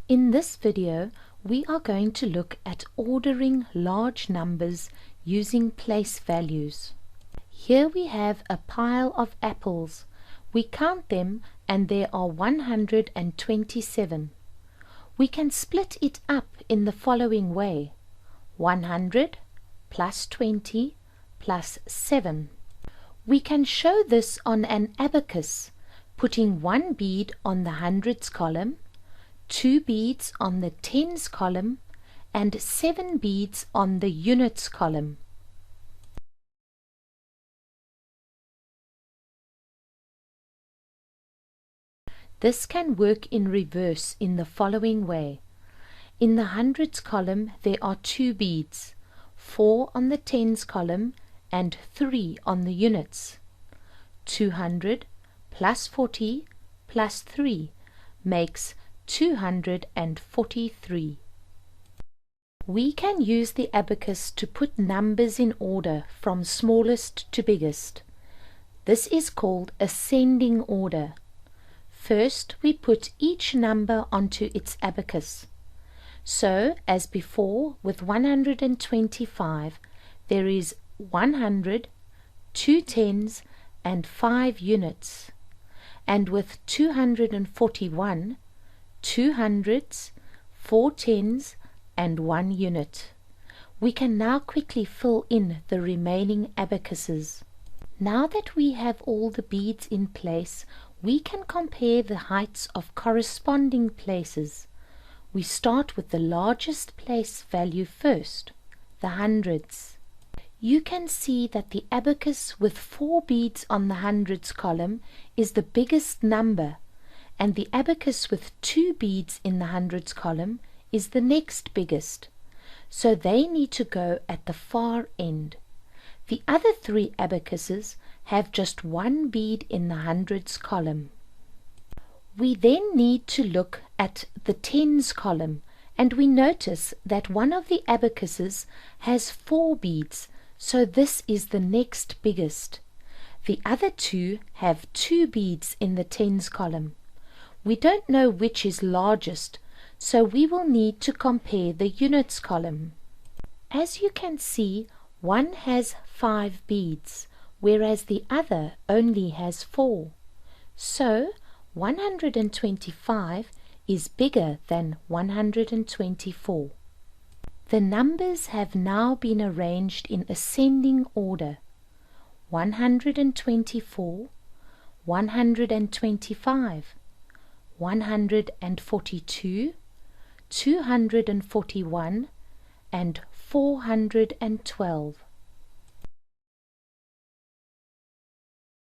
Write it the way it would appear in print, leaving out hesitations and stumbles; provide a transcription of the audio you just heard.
In this video, we are going to look at ordering large numbers using place values. Here we have a pile of apples. We count them and there are 127. We can split it up in the following way: 100 plus 20 plus 7. We can show this on an abacus, putting one bead on the hundreds column, 2 beads on the tens column, and 7 beads on the units column. This can work in reverse in the following way. In the hundreds column there are 2 beads, 4 on the tens column and 3 on the units. 200 plus 40 plus 3 makes 243. We can use the abacus to put numbers in order from smallest to biggest. This is called ascending order. First, we put each number onto its abacus. So, as before, with 125, there is 100, 2 tens, and 5 units. And with 241, 2 hundreds, 4 tens, and 1 unit. We can now quickly fill in the remaining abacuses. Now that we have all the beads in place, we can compare the heights of corresponding places. We start with the largest place value first, the hundreds. You can see that the abacus with 4 beads on the hundreds column is the biggest number, and the abacus with 2 beads in the hundreds column is the next biggest. So they need to go at the far end. The other 3 abacuses have just 1 bead in the hundreds column. We then need to look at the tens column, and we notice that one of the abacuses has 4 beads, so this is the next biggest. The other 2 have 2 beads in the tens column. We don't know which is largest, so we will need to compare the units column. As you can see, one has 5 beads, whereas the other only has 4. So 125 is bigger than 124. The numbers have now been arranged in ascending order: 124, 125, 142, 241, and 412.